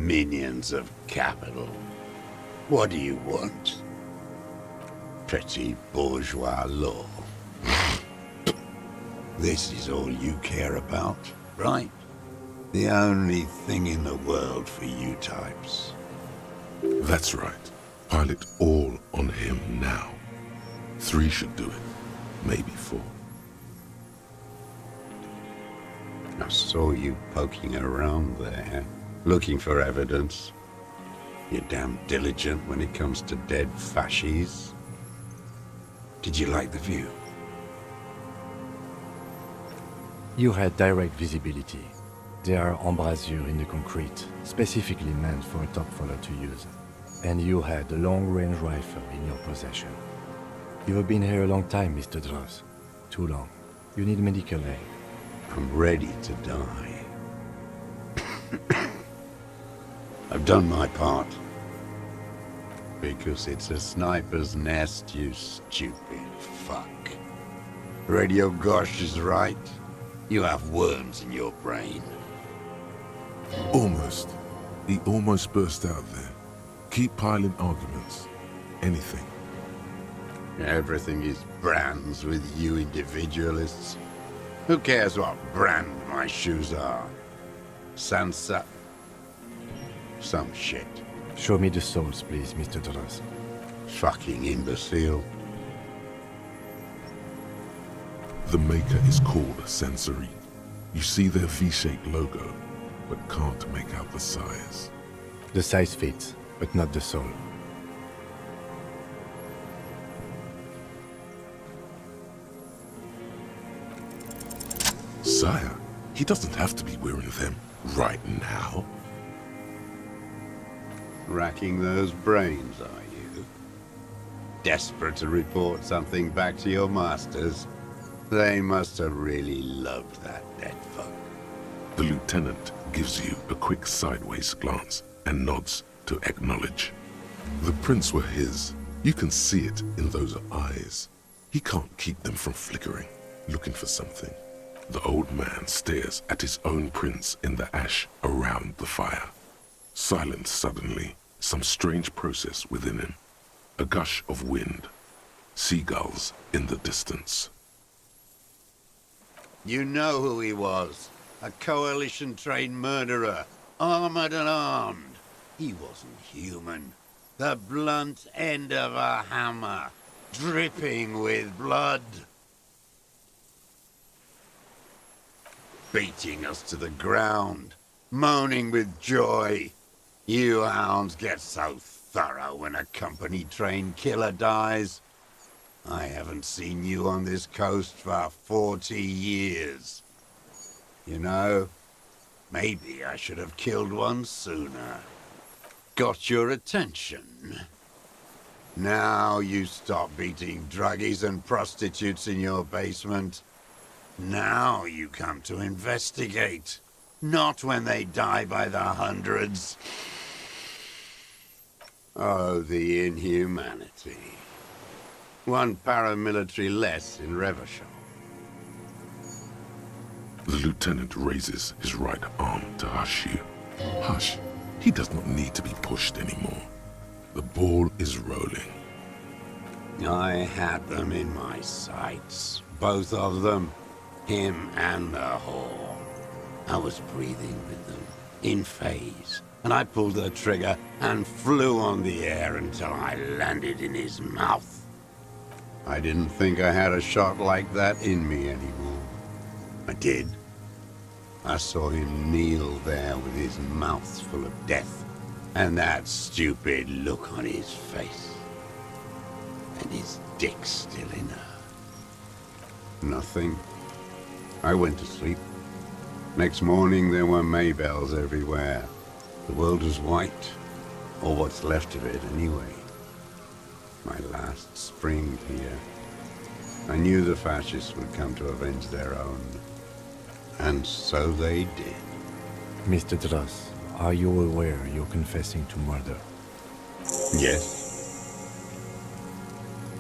minions of capital. What do you want? Petty bourgeois law. This is all you care about, right? The only thing in the world for you types. That's right. Pile it all on him now. 3 should do it. Maybe 4. I saw you poking around there, looking for evidence. You're damn diligent when it comes to dead fascies. Did you like the view? You had direct visibility. There are embrasures in the concrete, specifically meant for a top follower to use. And you had a long-range rifle in your possession. You have been here a long time, Mr. Dross. Too long. You need medical aid. I'm ready to die. I've done my part. Because it's a sniper's nest, you stupid fuck. Radio Gosh is right. You have worms in your brain. Almost. He almost burst out there. Keep piling arguments. Anything. Everything is brands with you individualists. Who cares what brand my shoes are? Sansa? Some shit. Show me the souls, please, Mr. Dross. Fucking imbecile. The maker is called Sensory. You see their V-shaped logo, but can't make out the size. The size fits, but not the soul. Sire, he doesn't have to be wearing them right now. Racking those brains, are you? Desperate to report something back to your masters? They must have really loved that dead fuck. The lieutenant gives you a quick sideways glance and nods to acknowledge. The prints were his. You can see it in those eyes. He can't keep them from flickering, looking for something. The old man stares at his own prints in the ash around the fire. Silent suddenly, some strange process within him. A gush of wind. Seagulls in the distance. You know who he was. A coalition-trained murderer. Armored and armed. He wasn't human. The blunt end of a hammer. Dripping with blood. Beating us to the ground. Moaning with joy. You hounds get so thorough when a company-trained killer dies. I haven't seen you on this coast for 40 years. You know, maybe I should have killed one sooner. Got your attention. Now you stop beating druggies and prostitutes in your basement. Now you come to investigate. Not when they die by the hundreds. Oh, the inhumanity. One paramilitary less in Revachol. The lieutenant raises his right arm to hush you. Hush. He does not need to be pushed anymore. The ball is rolling. I had them in my sights. Both of them. Him and the whore. I was breathing with them, in phase, and I pulled the trigger and flew on the air until I landed in his mouth. I didn't think I had a shot like that in me anymore. I did. I saw him kneel there with his mouth full of death, and that stupid look on his face. And his dick still in her. Nothing. I went to sleep. Next morning there were Maybells everywhere. The world was white, or what's left of it anyway. My last spring here. I knew the fascists would come to avenge their own. And so they did. Mr. Dross, are you aware you're confessing to murder? Yes.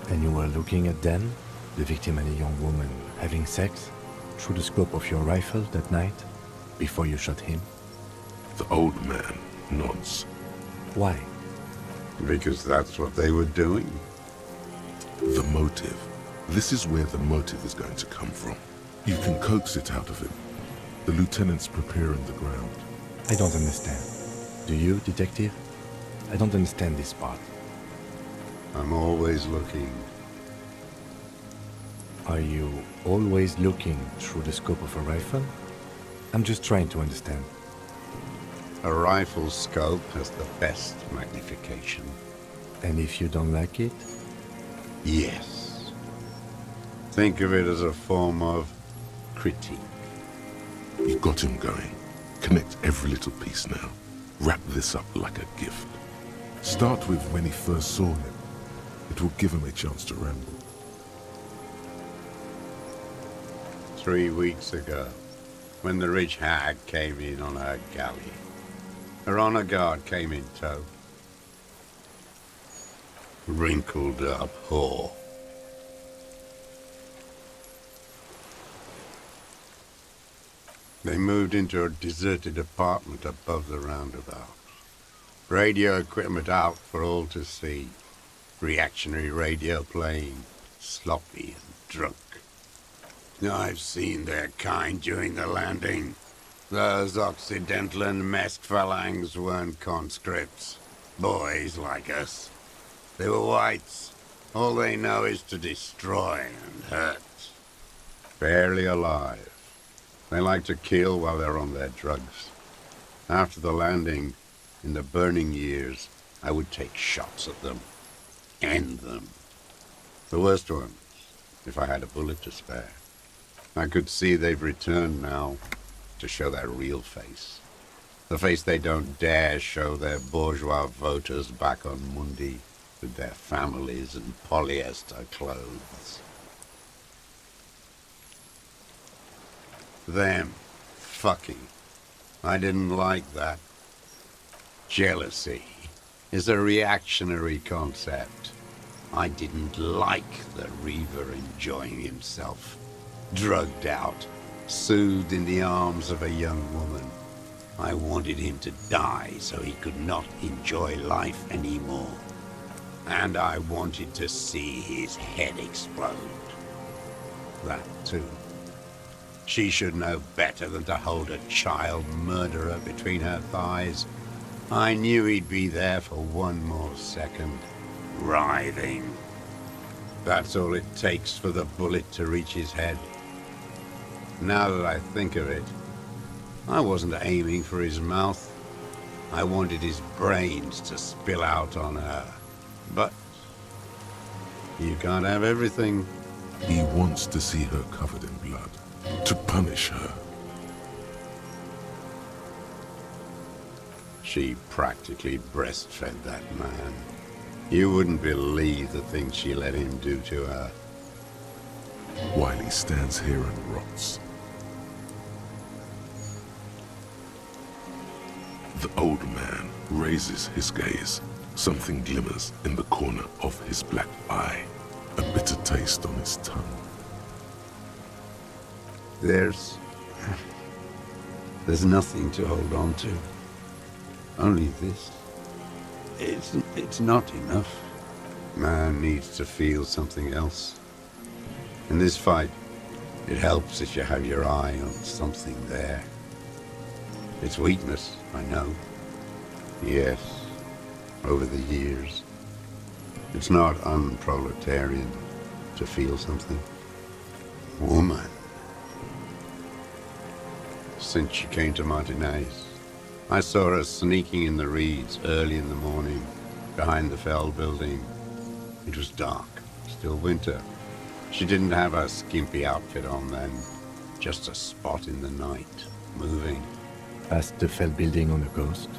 And you were looking at Dan, the victim and a young woman, having sex, through the scope of your rifle that night, before you shot him? The old man nods. Why? Because that's what they were doing. The motive. This is where the motive is going to come from. You can coax it out of him. The lieutenant's preparing the ground. I don't understand. Do you, detective? I don't understand this part. I'm always looking. Are you always looking through the scope of a rifle? I'm just trying to understand. A rifle's scope has the best magnification. And if you don't like it? Yes. Think of it as a form of critique. You got him going. Connect every little piece now. Wrap this up like a gift. Start with when he first saw him. It will give him a chance to ramble. 3 weeks ago, when the rich hag came in on her galley. Her honor guard came in tow. Wrinkled up whore. They moved into a deserted apartment above the roundabout. Radio equipment out for all to see. Reactionary radio playing, sloppy and drunk. I've seen their kind during the landing. Those Occidental and Mesk phalanx weren't conscripts. Boys like us. They were whites. All they know is to destroy and hurt. Barely alive. They like to kill while they're on their drugs. After the landing, in the burning years, I would take shots at them. End them. The worst ones, if I had a bullet to spare. I could see they've returned now to show their real face. The face they don't dare show their bourgeois voters back on Mundi with their families and polyester clothes. Them fucking. I didn't like that. Jealousy is a reactionary concept. I didn't like the Reaver enjoying himself. Drugged out, soothed in the arms of a young woman. I wanted him to die so he could not enjoy life anymore. And I wanted to see his head explode. That too. She should know better than to hold a child murderer between her thighs. I knew he'd be there for one more second, writhing. That's all it takes for the bullet to reach his head. Now that I think of it, I wasn't aiming for his mouth. I wanted his brains to spill out on her. But you can't have everything. He wants to see her covered in blood, to punish her. She practically breastfed that man. You wouldn't believe the things she let him do to her. While he stands here and rots. The old man raises his gaze. Something glimmers in the corner of his black eye. A bitter taste on his tongue. There's nothing to hold on to. Only this. It's not enough. Man needs to feel something else. In this fight, it helps if you have your eye on something there. It's weakness, I know. Yes, over the years. It's not unproletarian to feel something. Woman. Since she came to Martinez, I saw her sneaking in the reeds early in the morning, behind the Fell building. It was dark, still winter. She didn't have her skimpy outfit on then, just a spot in the night, moving. Past the Fell building on a ghost?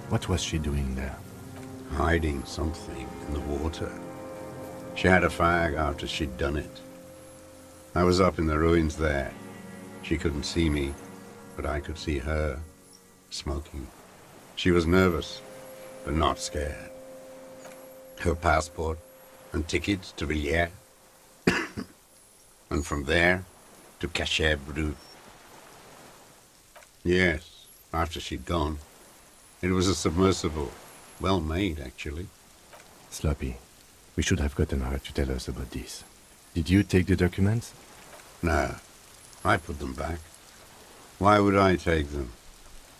What was she doing there? Hiding something in the water. She had a fag after she'd done it. I was up in the ruins there. She couldn't see me, but I could see her, smoking. She was nervous, but not scared. Her passport and tickets to Villiers, and from there to Cachet Brut. Yes, after she'd gone. It was a submersible. Well made, actually. Sloppy. We should have gotten her to tell us about this. Did you take the documents? No, I put them back. Why would I take them?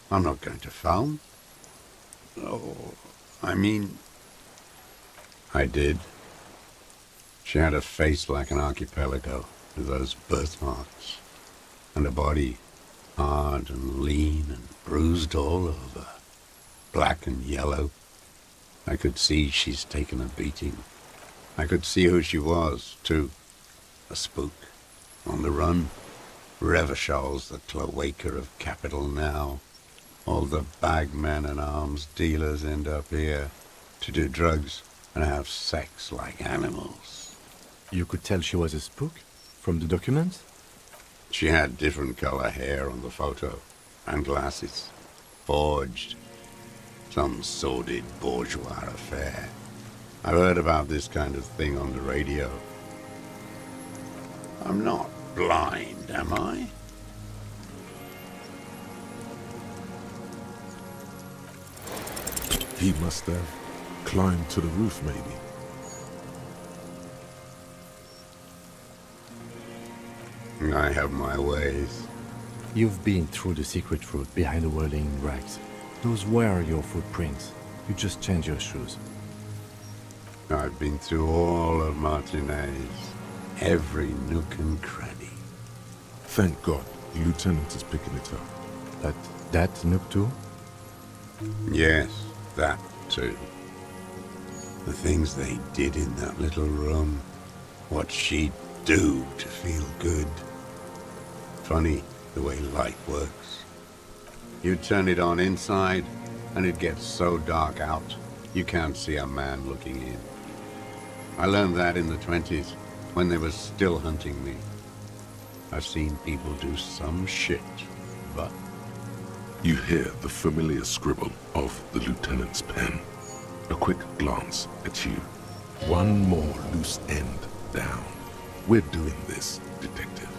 I'm not going to phone. Oh, I mean... I did. She had a face like an archipelago, with those birthmarks, and a body hard and lean and bruised all over, black and yellow. I could see she's taken a beating. I could see who she was, too. A spook, on the run. Revishal's the cloaca of capital now. All the bagmen and arms dealers end up here to do drugs and have sex like animals. You could tell she was a spook from the documents? She had different color hair on the photo, and glasses. Forged. Some sordid bourgeois affair. I've heard about this kind of thing on the radio. I'm not blind, am I? He must have climbed to the roof, maybe. I have my ways. You've been through the secret route behind the whirling rags. Those were your footprints. You just changed your shoes. I've been through all of Martinez. Every nook and cranny. Thank God, the lieutenant is picking it up. But that nook too? Yes, that too. The things they did in that little room. What she'd do to feel good. Funny the way light works. You turn it on inside, and it gets so dark out, you can't see a man looking in. I learned that in the 20s, when they were still hunting me. I've seen people do some shit, but... You hear the familiar scribble of the lieutenant's pen. A quick glance at you. One more loose end down. We're doing this, detective.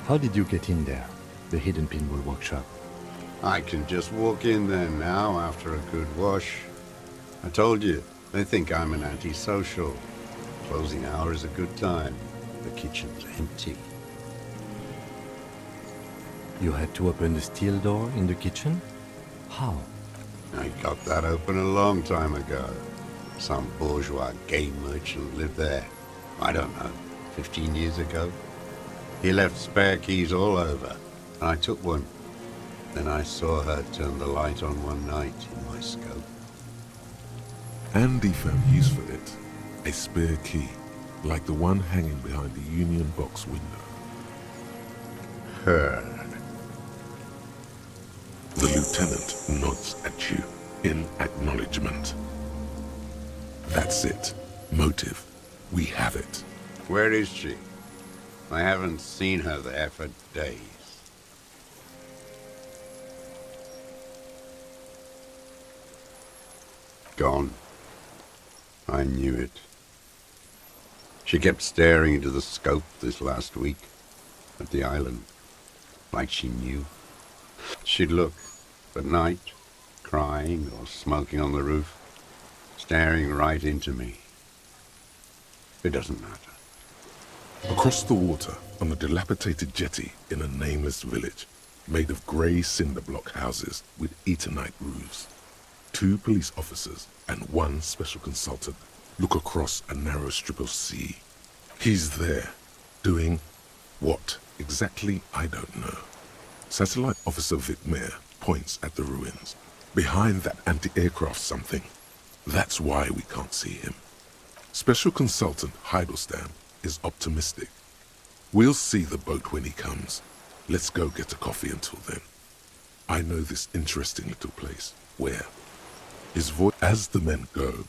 How did you get in there? The hidden pinball workshop. I can just walk in there now after a good wash. I told you, they think I'm an antisocial. Closing hour is a good time. The kitchen's empty. You had to open the steel door in the kitchen? How? I got that open a long time ago. Some bourgeois game merchant lived there. I don't know, 15 years ago. He left spare keys all over, and I took one. Then I saw her turn the light on one night in my scope. Andy found use for it. A spare key, like the one hanging behind the Union Box window. Heard. The lieutenant nods at you in acknowledgement. That's it. Motive. We have it. Where is she? I haven't seen her there for days. Gone. I knew it. She kept staring into the scope this last week, at the island, like she knew. She'd look, at night, crying or smoking on the roof, staring right into me. It doesn't matter. Across the water, on a dilapidated jetty in a nameless village, made of grey cinder block houses with Eternite roofs, 2 police officers and 1 special consultant look across a narrow strip of sea. He's there, doing what exactly, I don't know. Satellite Officer Vic Mayer points at the ruins, behind that anti-aircraft something. That's why we can't see him. Special Consultant Heidelstam is optimistic. We'll see the boat when he comes. Let's go get a coffee until then. I know this interesting little place. Where? His voice. As the men go,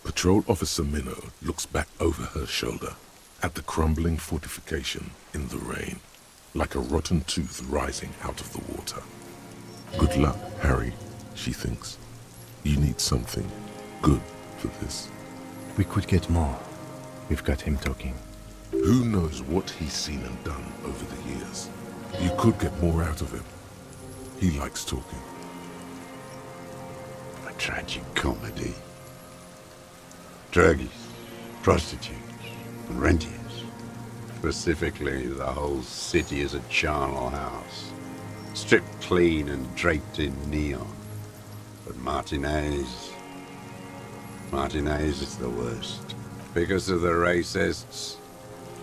Patrol Officer Minnow looks back over her shoulder at the crumbling fortification in the rain, like a rotten tooth rising out of the water. Good luck, Harry, she thinks. You need something good for this. We could get more. We've got him talking. Who knows what he's seen and done over the years? You could get more out of him. He likes talking. tragic comedy. Druggies, prostitutes, and rentiers. Specifically, the whole city is a charnel house, stripped clean and draped in neon. But Martinez is the worst. Because of the racists.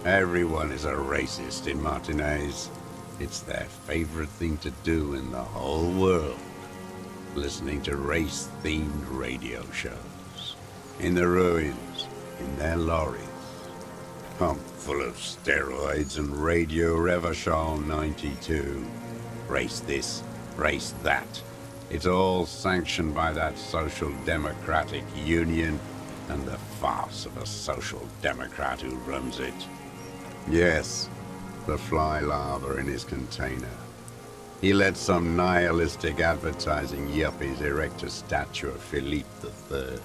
Everyone is a racist in Martinez. It's their favorite thing to do in the whole world. Listening to race-themed radio shows. In the ruins, in their lorries. Pumped full of steroids and Radio Revachol 92. Race this, race that. It's all sanctioned by that Social Democratic Union and the farce of a Social Democrat who runs it. Yes, the fly larva in his container. He let some nihilistic advertising yuppies erect a statue of Philippe III,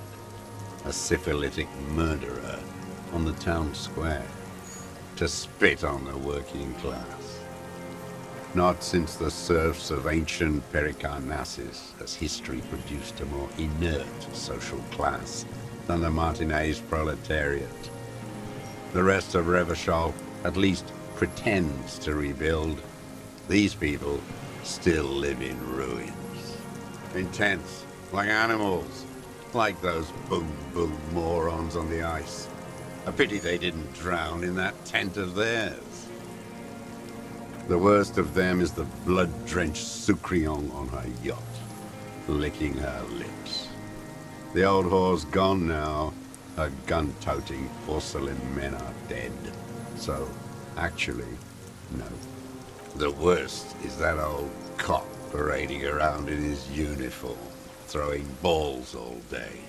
a syphilitic murderer, on the town square, to spit on the working class. Not since the serfs of ancient Pericarnassus has history produced a more inert social class than the Martinez proletariat. The rest of Revachol at least pretends to rebuild. These people still live in ruins. In tents, like animals, like those boom-boom morons on the ice. A pity they didn't drown in that tent of theirs. The worst of them is the blood-drenched Sucrion on her yacht, licking her lips. The old whore's gone now. Her gun-toting porcelain men are dead. So, actually, no. The worst is that old cop parading around in his uniform, throwing balls all day.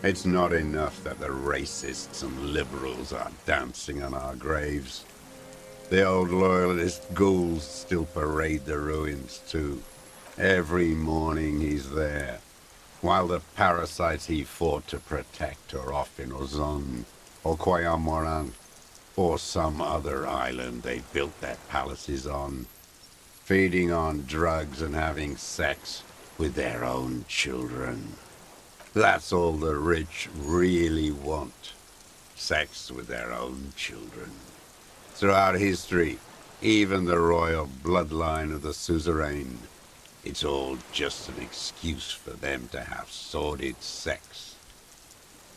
It's not enough that the racists and liberals are dancing on our graves. The old loyalist ghouls still parade the ruins too. Every morning he's there, while the parasites he fought to protect are off in Ozon, or Coyamorant, or some other island they built their palaces on, feeding on drugs and having sex with their own children. That's all the rich really want. Sex with their own children. Throughout history, even the royal bloodline of the suzerain, it's all just an excuse for them to have sordid sex.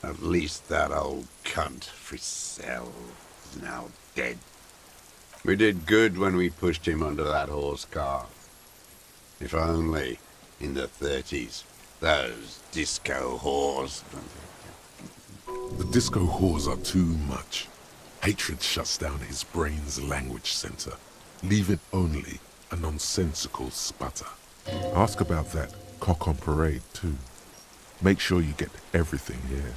At least that old cunt, Frisell, is now dead. We did good when we pushed him under that horse car. If only, in the 30s, those disco whores. The disco whores are too much. Hatred shuts down his brain's language center, leaving only a nonsensical sputter. Ask about that cock on parade too. Make sure you get everything here.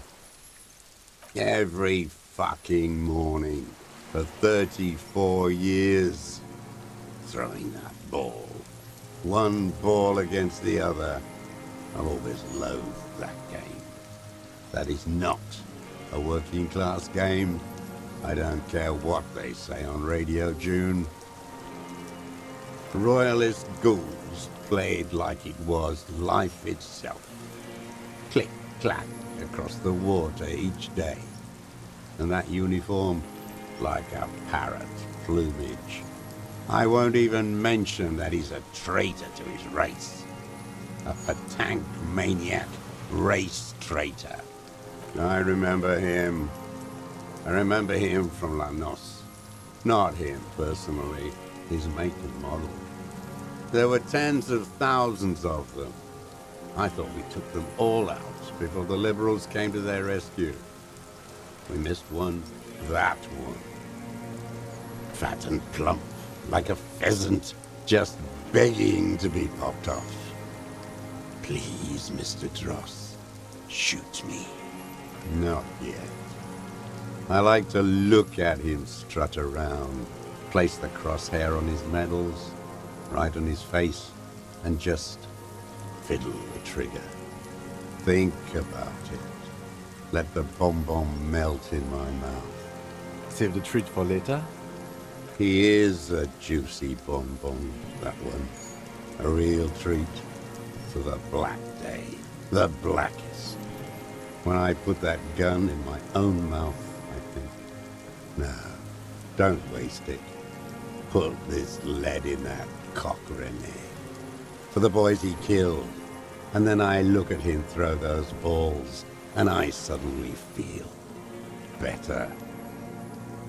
Every fucking morning for 34 years. Throwing that ball. One ball against the other. I've always loathed that game. That is not a working class game. I don't care what they say on Radio June. Royalist ghouls played like it was life itself. Click, clack across the water each day. And that uniform, like a parrot's plumage. I won't even mention that he's a traitor to his race. A petanque maniac race traitor. I remember him. I remember him from La Noce. Not him personally, his make and model. There were tens of thousands of them. I thought we took them all out before the liberals came to their rescue. We missed one, that one. Fat and plump, like a pheasant, just begging to be popped off. Please, Mr. Dross, shoot me. Not yet. I like to look at him strut around, place the crosshair on his medals, right on his face, and just fiddle the trigger. Think about it. Let the bomb melt in my mouth. Save the treat for later? He is a juicy bonbon, that one. A real treat for the black day. The blackest. When I put that gun in my own mouth, I think, no, don't waste it. Put this lead in that cock grenade. For the boys he killed. And then I look at him throw those balls, and I suddenly feel better.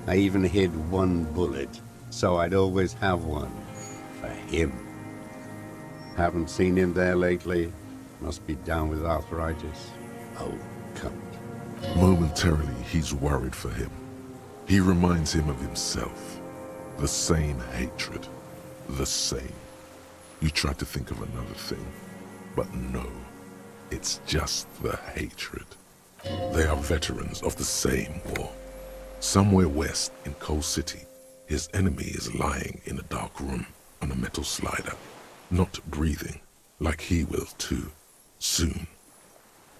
I even hid one bullet, so I'd always have one for him. Haven't seen him there lately. Must be down with arthritis. Oh, cunt. Momentarily, he's worried for him. He reminds him of himself. The same hatred. The same. You try to think of another thing, but no. It's just the hatred. They are veterans of the same war. Somewhere west in Coal City, his enemy is lying in a dark room on a metal slider, not breathing, like he will too, soon.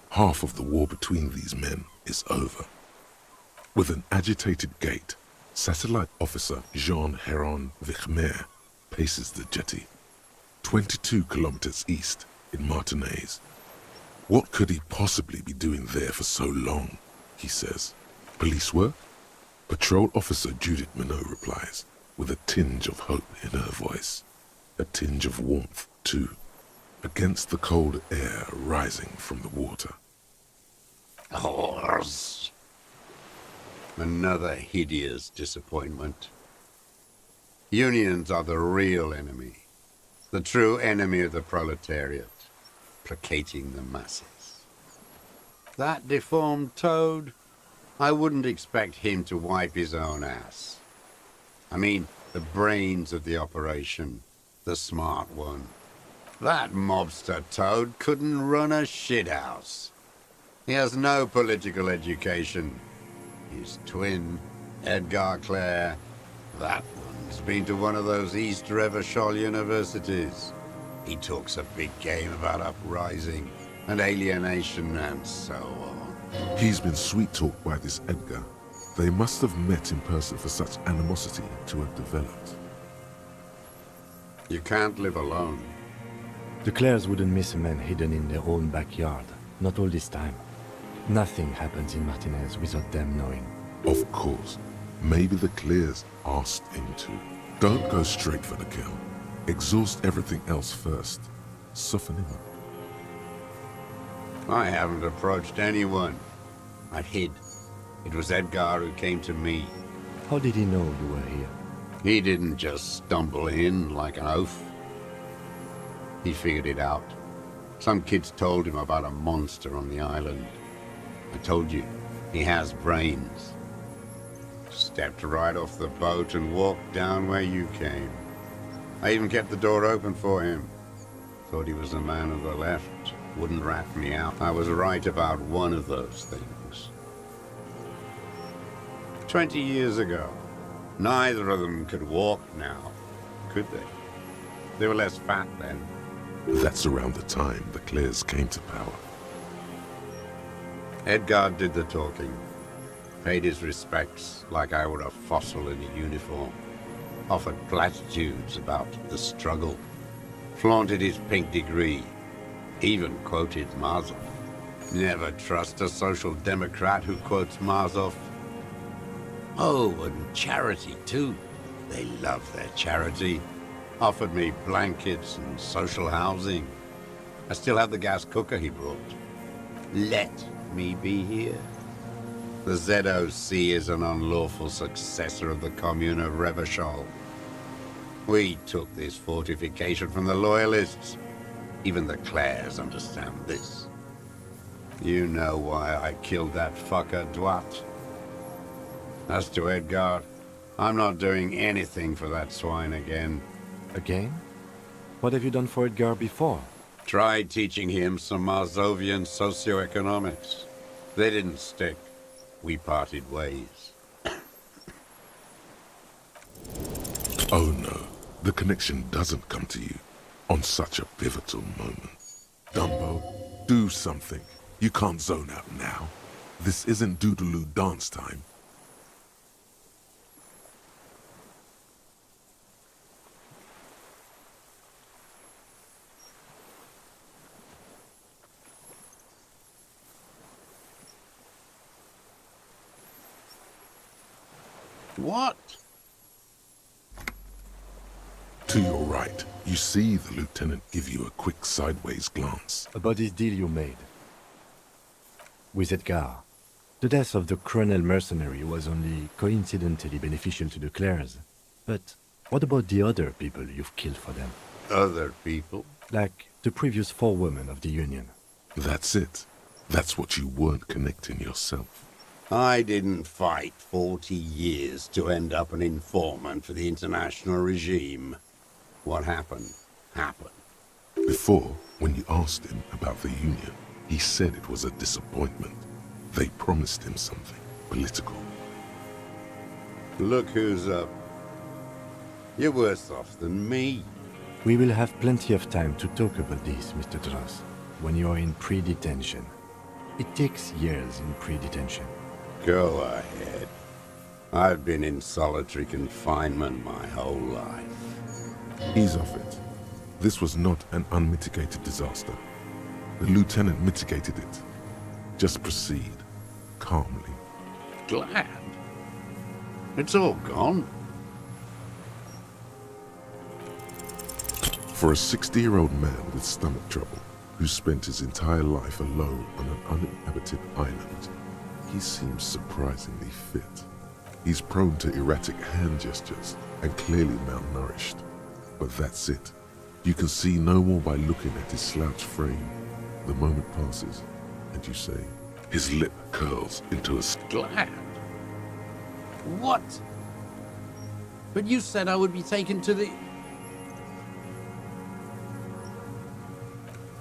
Half of the war between these men is over. With an agitated gait, Satellite Officer Jean Heron Vichmer paces the jetty, 22 kilometers east in Martinez. What could he possibly be doing there for so long, he says. Police work? Patrol Officer Judith Minot replies, with a tinge of hope in her voice. A tinge of warmth, too, against the cold air rising from the water. Horse. Another hideous disappointment. Unions are the real enemy. The true enemy of the proletariat. Placating the masses. That deformed toad? I wouldn't expect him to wipe his own ass. I mean, the brains of the operation. The smart one. That mobster toad couldn't run a shithouse. He has no political education. His twin, Edgar Clare, that one's been to one of those East Revachol universities. He talks a big game about uprising and alienation and so on. He's been sweet-talked by this Edgar. They must have met in person for such animosity to have developed. You can't live alone. The Clares wouldn't miss a man hidden in their own backyard. Not all this time. Nothing happens in Martinez without them knowing. Of course. Maybe the Clears asked him to. Don't go straight for the kill. Exhaust everything else first. Soften him up. I haven't approached anyone. I hid. It was Edgar who came to me. How did he know you were here? He didn't just stumble in like an oaf. He figured it out. Some kids told him about a monster on the island. I told you, he has brains. Stepped right off the boat and walked down where you came. I even kept the door open for him. Thought he was a man of the left. Wouldn't rat me out. I was right about one of those things. 20 years ago. Neither of them could walk now, could they? They were less fat then. That's around the time the Clares came to power. Edgar did the talking. Paid his respects like I were a fossil in a uniform. Offered platitudes about the struggle. Flaunted his pink degree. Even quoted Marzoff. Never trust a social democrat who quotes Marzoff. Oh, and charity too. They love their charity. Offered me blankets and social housing. I still have the gas cooker he brought. Let me be here. The ZOC is an unlawful successor of the Commune of Revachol. We took this fortification from the Loyalists. Even the Clares understand this. You know why I killed that fucker, Dwat. As to Edgar, I'm not doing anything for that swine again. Again? What have you done for Edgar before? Tried teaching him some Marzovian socioeconomics. They didn't stick. We parted ways. Oh no, the connection doesn't come to you on such a pivotal moment. Dumbo, do something. You can't zone out now. This isn't Doodaloo dance time. What? To your right, you see the lieutenant give you a quick sideways glance. About this deal you made with Edgar. The death of the colonel mercenary was only coincidentally beneficial to the Clares. But what about the other people you've killed for them? Other people? Like the previous 4 women of the Union. That's it. That's what you weren't connecting yourself. I didn't fight 40 years to end up an informant for the international regime. What happened, happened. Before, when you asked him about the Union, he said it was a disappointment. They promised him something political. Look who's up. You're worse off than me. We will have plenty of time to talk about this, Mr. Dross, when you are in pre-detention. It takes years in pre-detention. Go ahead. I've been in solitary confinement my whole life. Ease off it. This was not an unmitigated disaster. The lieutenant mitigated it. Just proceed, calmly. Glad? It's all gone. For a 60-year-old man with stomach trouble, who spent his entire life alone on an uninhabited island, he seems surprisingly fit. He's prone to erratic hand gestures and clearly malnourished. But that's it. You can see no more by looking at his slouched frame. The moment passes, and you say, his lip curls into a Glad? What? But you said I would be taken to the...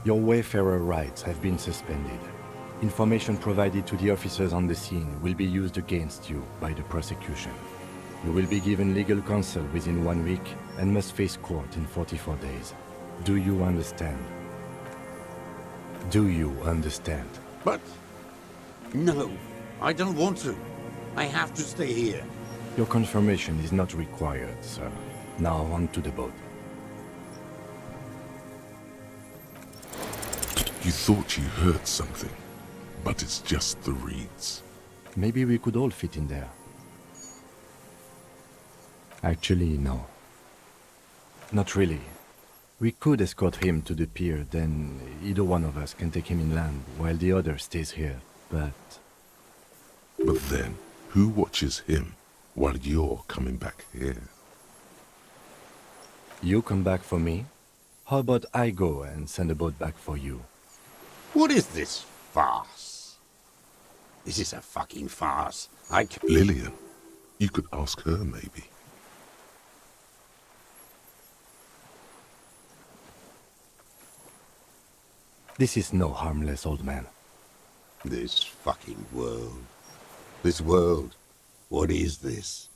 Your Wayfarer rights have been suspended. Information provided to the officers on the scene will be used against you by the prosecution. You will be given legal counsel within 1 week and must face court in 44 days. Do you understand? Do you understand? But... No, I don't want to. I have to stay here. Your confirmation is not required, sir. Now on to the boat. You thought you heard something, but it's just the reeds. Maybe we could all fit in there. Actually, no. Not really. We could escort him to the pier, then either one of us can take him inland while the other stays here, but... But then, who watches him while you're coming back here? You come back for me? How about I go and send a boat back for you? What is this farce? This is a fucking farce. Lillian. You could ask her, maybe. This is no harmless old man. This fucking world. This world. What is this?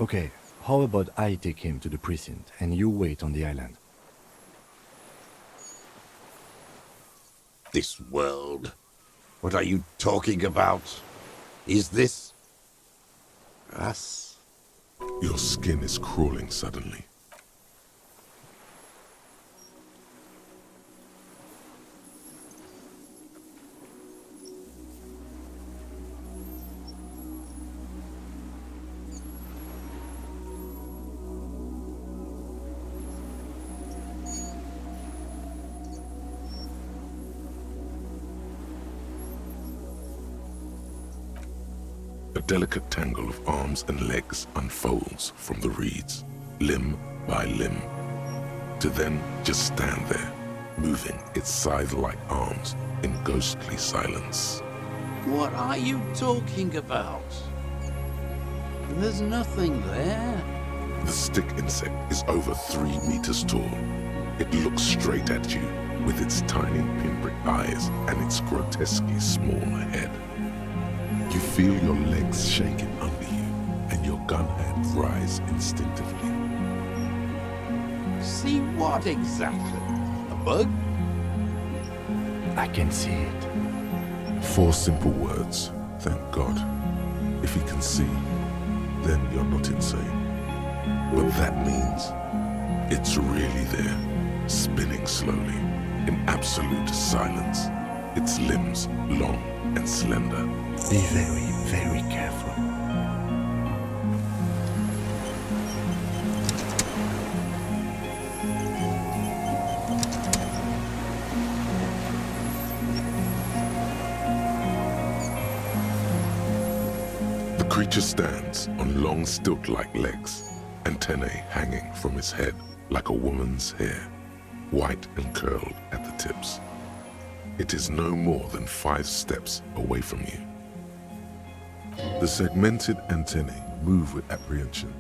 Okay, how about I take him to the precinct and you wait on the island? This world? What are you talking about? Is this... us? Your skin is crawling suddenly. A delicate tangle of arms and legs unfolds from the reeds, limb by limb, to then just stand there, moving its scythe-like arms in ghostly silence. What are you talking about? There's nothing there. The stick insect is over 3 meters tall. It looks straight at you with its tiny pinprick eyes and its grotesquely small head. You feel your legs shaking under you, and your gun hand rise instinctively. See what exactly? A bug? I can see it. 4 simple words, thank God. If he can see, then you're not insane. But that means it's really there, spinning slowly, in absolute silence. its limbs long and slender. Be very, very careful. The creature stands on long stilt-like legs, antennae hanging from its head like a woman's hair, white and curled at the tips. It is no more than 5 steps away from you. The segmented antennae move with apprehension,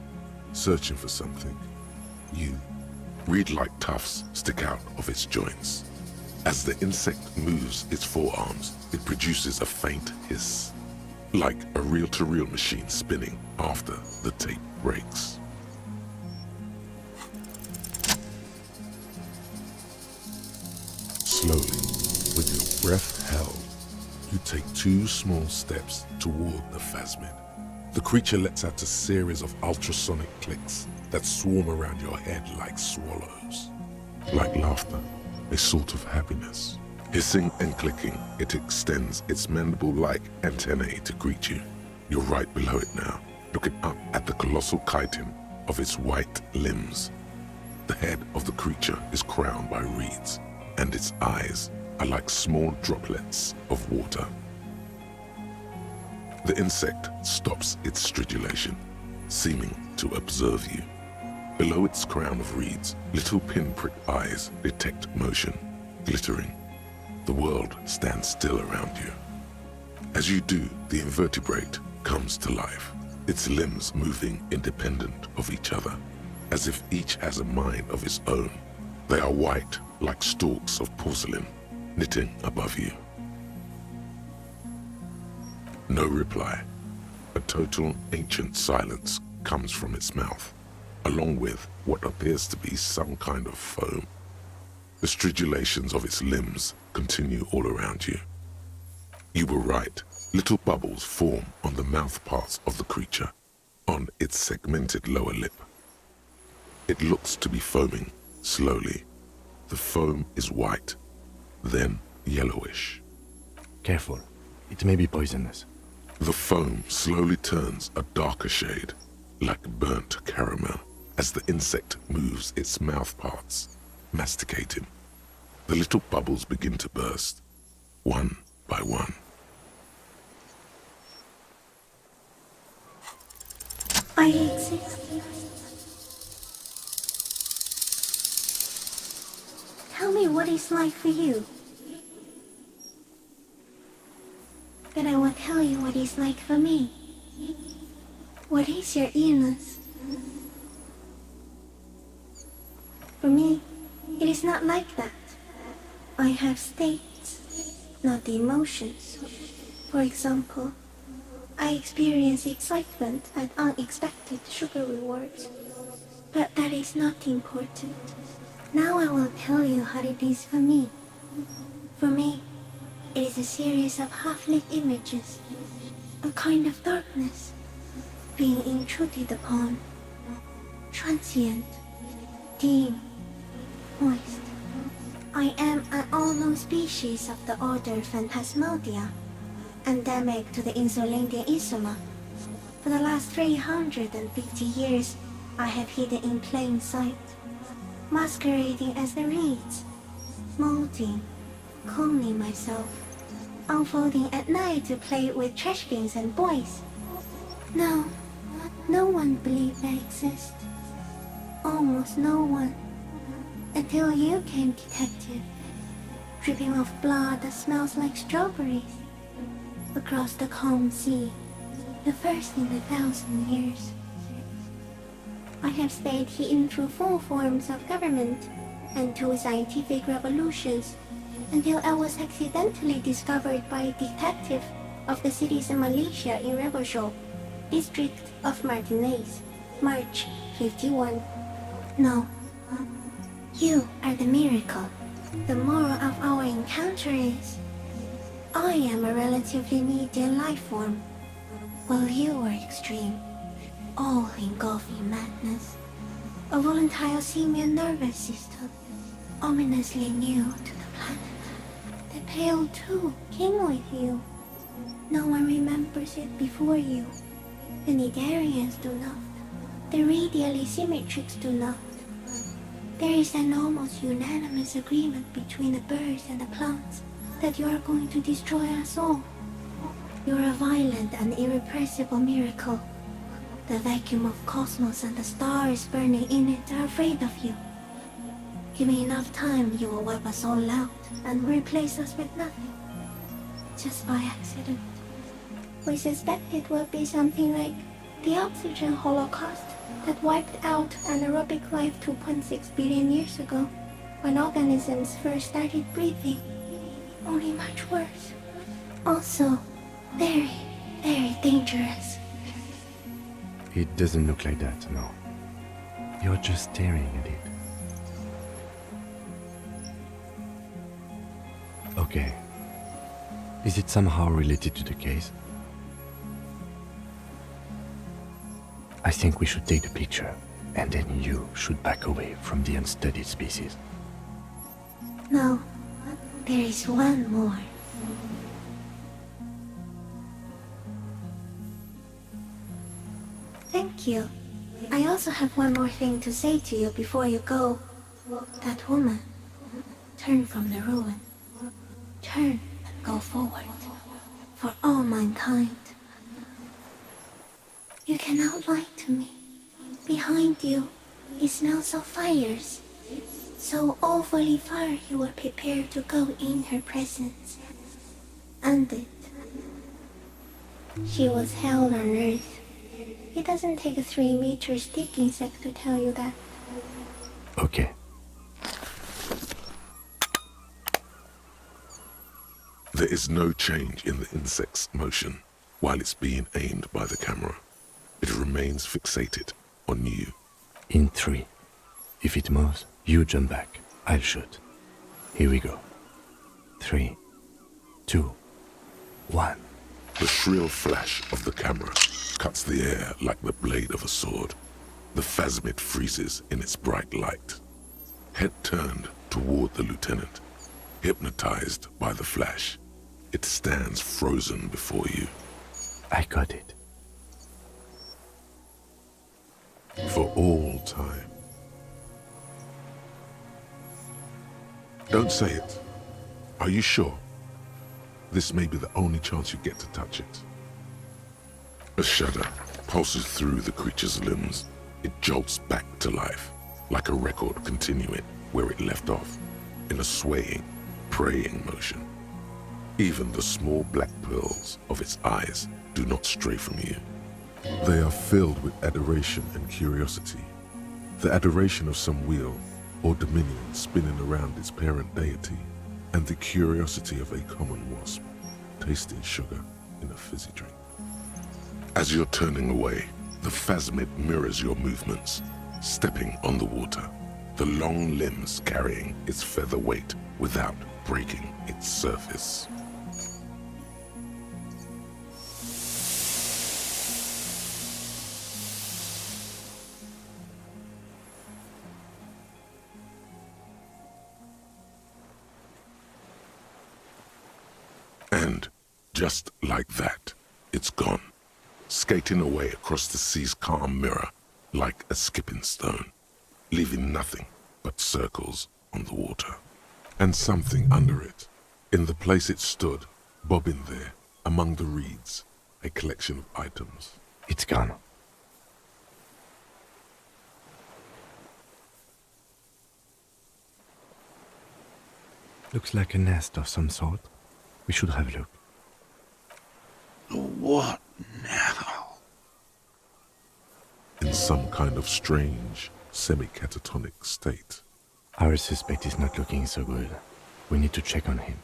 searching for something. You, reed-like tufts stick out of its joints. As the insect moves its forearms, it produces a faint hiss, like a reel-to-reel machine spinning after the tape breaks. Slowly, with your breath held, you take 2 small steps toward the phasmid. The creature lets out a series of ultrasonic clicks that swarm around your head like swallows. Like laughter, a sort of happiness. Hissing and clicking, it extends its mandible-like antennae to greet you. You're right below it now, looking up at the colossal chitin of its white limbs. The head of the creature is crowned by reeds, and its eyes are like small droplets of water. The insect stops its stridulation, seeming to observe you. Below its crown of reeds, little pinprick eyes detect motion, glittering. The world stands still around you. As you do, the invertebrate comes to life, its limbs moving independent of each other, as if each has a mind of its own. They are white, like stalks of porcelain, knitting above you. No reply. A total ancient silence comes from its mouth, along with what appears to be some kind of foam. The stridulations of its limbs continue all around you. You were right. Little bubbles form on the mouth parts of the creature, on its segmented lower lip. It looks to be foaming slowly. The foam is white, then yellowish. Careful. It may be poisonous. The foam slowly turns a darker shade, like burnt caramel, as the insect moves its mouth parts, masticating. The little bubbles begin to burst, one by one. I exist. Tell me what it's like for you. Then I will tell you what it's like for me. What is your illness? For me, it is not like that. I have states, not the emotions. For example, I experience excitement at unexpected sugar rewards. But that is not important. Now I will tell you how it is for me. For me, it is a series of half-lit images, a kind of darkness, being intruded upon, transient, dim, moist. I am an unknown species of the order Phantasmadia, endemic to the Insulandian Isoma. For the last 350 years, I have hidden in plain sight, masquerading as the reeds, molding, cloning myself, unfolding at night to play with trash bins and boys. No, no one believed I exist. Almost no one. Until you came, detective, dripping off blood that smells like strawberries, across the calm sea, the first in 1,000 years. I have stayed hidden through 4 forms of government and 2 scientific revolutions, until I was accidentally discovered by a detective of the citizen militia in Rebelshop, district of Martinez, March 51. No, you are the miracle. The moral of our encounter is, I am a relatively medium life form, while you are extreme, all-engulfing madness. A volatile simian nervous system, ominously new to the planet. The Pale too came with you. No one remembers it before you. The Nidarians do not. The radially symmetrics do not. There is an almost unanimous agreement between the birds and the plants that you are going to destroy us all. You're a violent and irrepressible miracle. The vacuum of cosmos and the stars burning in it are afraid of you. Give me enough time, you will wipe us all out and replace us with nothing. Just by accident. We suspect it will be something like the oxygen holocaust that wiped out anaerobic life 2.6 billion years ago, when organisms first started breathing. Only much worse. Also, very, very dangerous. It doesn't look like that, no. You're just staring at it. Okay. Is it somehow related to the case? I think we should take the picture, and then you should back away from the unstudied species. No, there is one more. Thank you. I also have one more thing to say to you before you go. That woman. Turn from the ruin. Turn and go forward. For all mankind. You cannot lie to me. Behind you, it smells of fires. So awfully far you were prepared to go in her presence. And it. She was hell on earth. It doesn't take a 3-meter stick insect to tell you that. Okay. There is no change in the insect's motion while it's being aimed by the camera. It remains fixated on you. In 3. If it moves, you jump back. I'll shoot. Here we go. 3, 2, 1. The shrill flash of the camera cuts the air like the blade of a sword. The phasmid freezes in its bright light. Head turned toward the lieutenant, hypnotized by the flash. It stands frozen before you. I got it. For all time. Don't say it. Are you sure? This may be the only chance you get to touch it. A shudder pulses through the creature's limbs. It jolts back to life, like a record continuing where it left off, in a swaying, praying motion. Even the small black pearls of its eyes do not stray from you. They are filled with adoration and curiosity. The adoration of some wheel or dominion spinning around its parent deity, and the curiosity of a common wasp tasting sugar in a fizzy drink. As you're turning away, the phasmid mirrors your movements, stepping on the water, the long limbs carrying its feather weight without breaking its surface. And just like that, it's gone, skating away across the sea's calm mirror like a skipping stone, leaving nothing but circles on the water. And something under it, in the place it stood, bobbing there, among the reeds, a collection of items. It's gone. Looks like a nest of some sort. We should have a look. What now? In some kind of strange, semi-catatonic state. Our suspect is not looking so good. We need to check on him.